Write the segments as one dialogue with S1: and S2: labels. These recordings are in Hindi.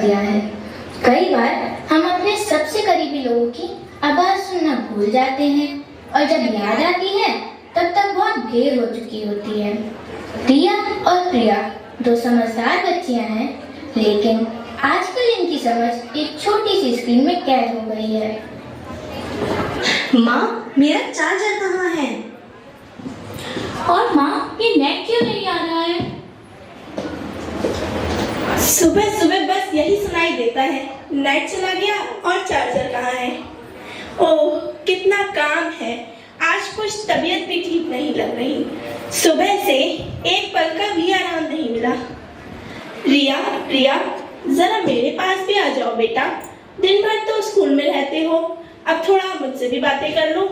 S1: दिया है। कई बार हम अपने सबसे करीबी लोगों की आवाज़ सुनना भूल जाते हैं और जब याद आती है तब तक बहुत देर हो चुकी होती है। रिया और प्रिया दो समझदार बच्चियां हैं, लेकिन आजकल इनकी समझ एक छोटी सी स्क्रीन में कैद हो गई है।
S2: माँ, मेरा चार्जर कहाँ है?
S3: और माँ, ये नेट क्यों नहीं आ रहा है?
S2: सुबह सुबह बस यही सुनाई देता है, नेट चला गया और चार्जर कहाँ है। ओह, कितना काम है। आज कुछ तबीयत भी ठीक नहीं लग रही। सुबह से एक पल का भी आराम नहीं मिला। रिया, प्रिया, जरा मेरे पास भी आ जाओ बेटा। दिन भर तो स्कूल में रहते हो, अब थोड़ा मुझसे भी बातें कर लो।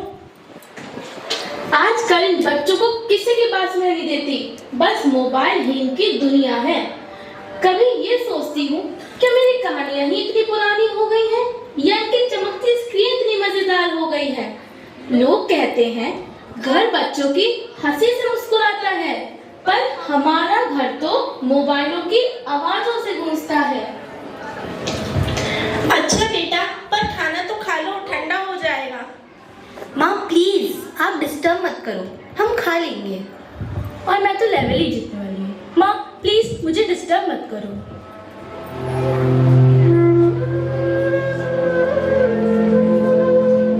S3: आजकल इन बच्चों को किसी की बात सुनाई नहीं देती, बस मोबाइल ही इनकी दुनिया है। कभी ये सोचती हूँ कि मेरी कहानियां ही इतनी पुरानी हो गई हैं या इनकी चमकती स्क्रीन इतनी मजेदार हो गई है। लोग कहते हैं घर बच्चों की हंसी से मुस्कुराता है, पर हमारा घर तो मोबाइलों की आवाजों से गूंजता है।
S2: अच्छा बेटा, पर खाना तो खा लो, ठंडा हो जाएगा।
S4: माँ प्लीज, आप डिस्टर्ब मत करो, हम खा लेंगे।
S3: और मैं तो लेवल ही जीतने वाली हूँ। माँ प्लीज मुझे डिस्टर्ब मत करो।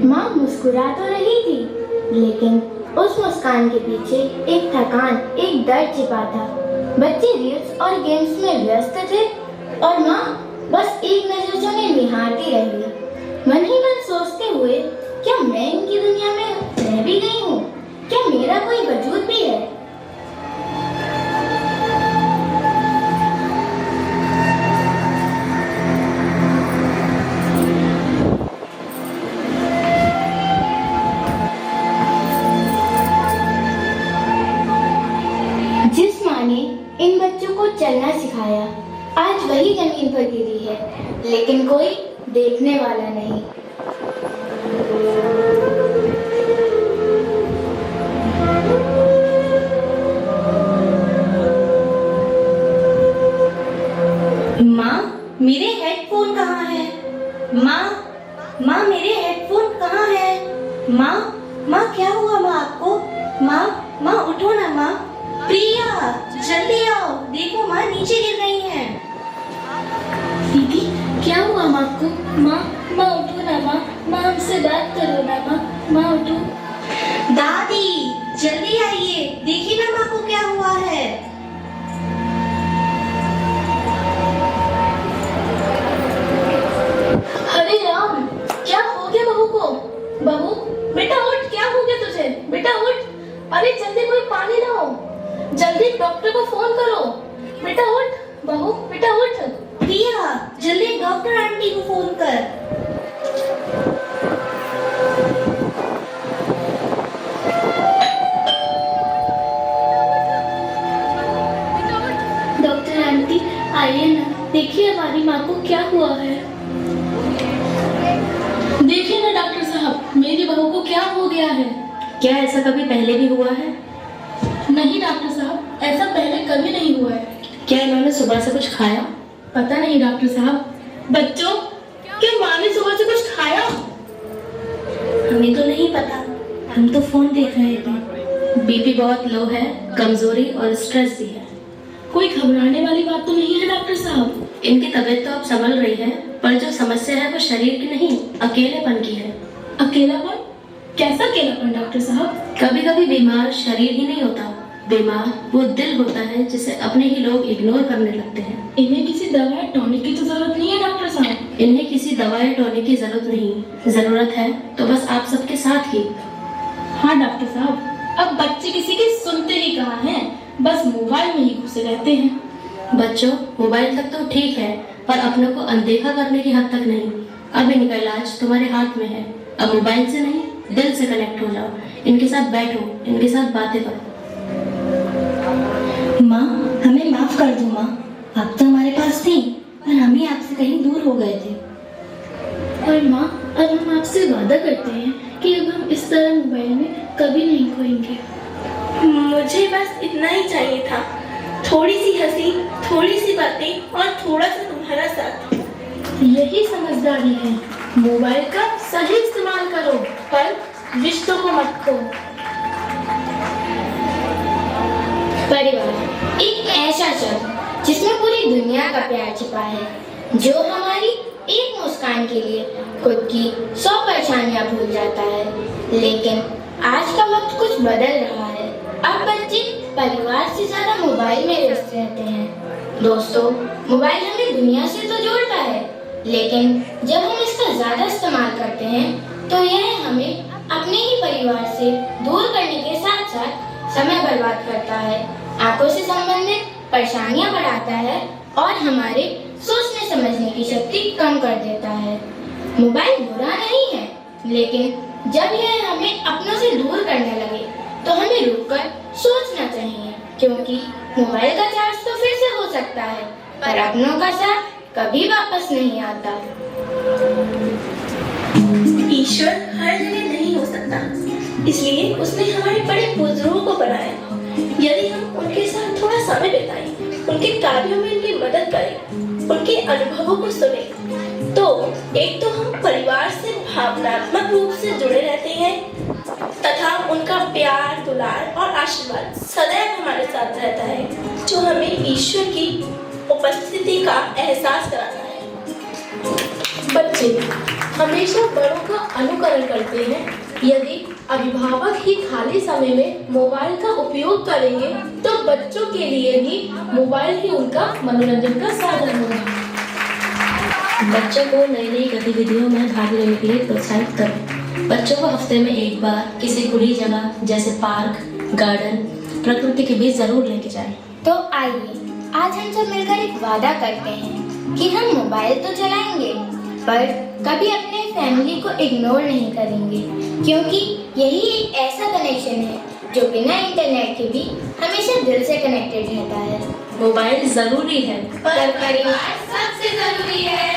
S1: माँ मुस्कुरा तो रही थी, लेकिन उस मुस्कान के पीछे एक थकान, एक दर्द छिपा था। बच्चे रील्स और गेम्स में व्यस्त थे और माँ बस एक नजर से उन्हें निहारती रही, मन ही मन सोचते हुए, क्या मैं इनकी दुनिया में रह भी गई हूँ? क्या मेरा कोई वजूद भी है? जिस माँ ने इन बच्चों को चलना सिखाया, आज वही जमीन पर गिरी है, लेकिन कोई देखने वाला नहीं।
S2: माँ, मेरे हेडफोन कहाँ है? माँ, माँ मेरे हेडफोन कहाँ है? माँ, माँ क्या हुआ माँ आपको? माँ, माँ उठो ना माँ। प्रिया, जल्दी आओ, देखो माँ नीचे गिर गई हैं।
S3: दीदी क्या हुआ माँ को? माँ, माँ उठो ना माँ, माँ हमसे बात करो ना माँ, माँ उठो।
S2: दादी जल्दी आइए, देखिए ना माँ को क्या हुआ है।
S3: अरे राम, क्या हो गया बहू को? बहू बेटा उठ, क्या हो गया तुझे? बेटा उठ, अरे जल्दी कोई पानी लाओ, जल्दी डॉक्टर को फोन करो। बेटा उठ बहू, बेटा उठ।
S2: प्रिया, जल्दी डॉक्टर आंटी को फोन कर।
S3: डॉक्टर आंटी आइए ना, देखिए हमारी माँ को क्या हुआ है। देखिए ना डॉक्टर साहब, मेरी बहू को क्या हो गया है।
S4: क्या ऐसा कभी पहले भी हुआ है?
S3: नहीं डॉक्टर साहब, ऐसा पहले कभी नहीं हुआ है।
S4: क्या इन्होंने सुबह से कुछ खाया?
S3: पता नहीं डॉक्टर साहब। बच्चों, क्या माँ ने सुबह से कुछ खाया?
S4: हमें तो नहीं पता, हम तो फोन देख रहे थे। बीपी बहुत लो है, कमजोरी और स्ट्रेस भी है।
S3: कोई घबराने वाली बात तो नहीं है डॉक्टर साहब?
S4: इनकी तबीयत तो अब संभल रही है, पर जो समस्या है वो शरीर की नहीं, अकेलेपन की है।
S3: अकेलापन? कैसा अकेलापन डॉक्टर साहब?
S4: कभी कभी बीमार शरीर ही नहीं होता, बीमार वो दिल होता है जिसे अपने ही लोग इग्नोर करने लगते हैं।
S3: इन्हें किसी दवा टॉनिक की तो जरूरत नहीं है डॉक्टर साहब?
S4: इन्हें किसी दवाई टॉनिक की जरूरत नहीं, जरूरत है तो बस आप सबके साथ ही।
S3: हाँ डॉक्टर साहब, अब बच्चे किसी की सुनते ही कहाँ हैं, बस मोबाइल में ही घुसे रहते हैं।
S4: बच्चों, मोबाइल तक तो ठीक है, पर अपनों को अनदेखा करने की हद तक नहीं। अब इनका इलाज तुम्हारे हाथ में है। अब मोबाइल से नहीं, दिल से कनेक्ट हो जाओ, इनके साथ बैठो, इनके साथ बातें करो।
S2: माँ, हमें माफ कर दो माँ, आप तो हमारे पास थी, पर हम ही आपसे कहीं दूर हो गए थे।
S3: और माँ, अब हम आपसे वादा करते हैं कि अब हम इस तरह मोबाइल में कभी नहीं खोएंगे।
S2: मुझे बस इतना ही चाहिए था, थोड़ी सी हंसी, थोड़ी सी बातें और थोड़ा सा तुम्हारा साथ।
S3: यही समझदारी है। मोबाइल का सही इस्तेमाल करो, पर रिश्तों को मत खो।
S1: परिवार एक ऐसा शब्द जिसमें पूरी दुनिया का प्यार छिपा है, जो हमारी एक मुस्कान के लिए खुद की 100 परेशानियां भूल जाता है। लेकिन आज का वक्त कुछ बदल रहा है। अब बच्चे परिवार से ज्यादा मोबाइल में व्यस्त रहते हैं। दोस्तों, मोबाइल हमें दुनिया से तो जोड़ता है, लेकिन जब हम इसका ज्यादा इस्तेमाल करते हैं तो यह हमें अपने ही परिवार से दूर करने के साथ साथ समय बर्बाद करता है, आंखों से संबंधित परेशानियां बढ़ाता है और हमारे सोचने समझने की शक्ति कम कर देता है। मोबाइल बुरा नहीं है, लेकिन जब यह हमें अपनों से दूर करने लगे तो हमें रुककर सोचना चाहिए, क्योंकि मोबाइल का चार्ज तो फिर से हो सकता है, पर अपनों का साथ कभी वापस नहीं आता।
S2: ईश्वर हर जगह नहीं हो सकता, इसलिए उसने हमारे बड़े बुजुर्गों को बनाया। यदि हम उनके साथ थोड़ा समय बिताएं, उनके कार्यों में उनकी मदद करें, उनके अनुभवों को सुने, तो एक तो हम परिवार से भावनात्मक रूप से जुड़े रहते हैं तथा उनका प्यार, दुलार और आशीर्वाद सदैव हमारे साथ रहता है, जो हमें ईश्वर की उपस्थिति का एहसास कराता है।
S3: बच्चे हमेशा बड़ों का अनुकरण करते हैं। यदि अभिभावक ही खाली समय में मोबाइल का उपयोग करेंगे तो बच्चों के लिए भी मोबाइल ही उनका मनोरंजन का साधन होगा।
S4: बच्चों को नई नई गतिविधियों में भाग लेने के लिए प्रोत्साहित करें। बच्चों को हफ्ते में एक बार किसी खुली जगह जैसे पार्क, गार्डन, प्रकृति के बीच जरूर लेके जाएं।
S1: तो आइए आज हम सब मिलकर एक वादा करते हैं कि हम मोबाइल तो चलाएंगे, पर कभी अपने फैमिली को इग्नोर नहीं करेंगे, क्योंकि यही एक ऐसा कनेक्शन है जो बिना इंटरनेट के भी हमेशा दिल से कनेक्टेड रहता है।
S4: मोबाइल जरूरी है,
S1: पर परिवार
S3: सबसे जरूरी है।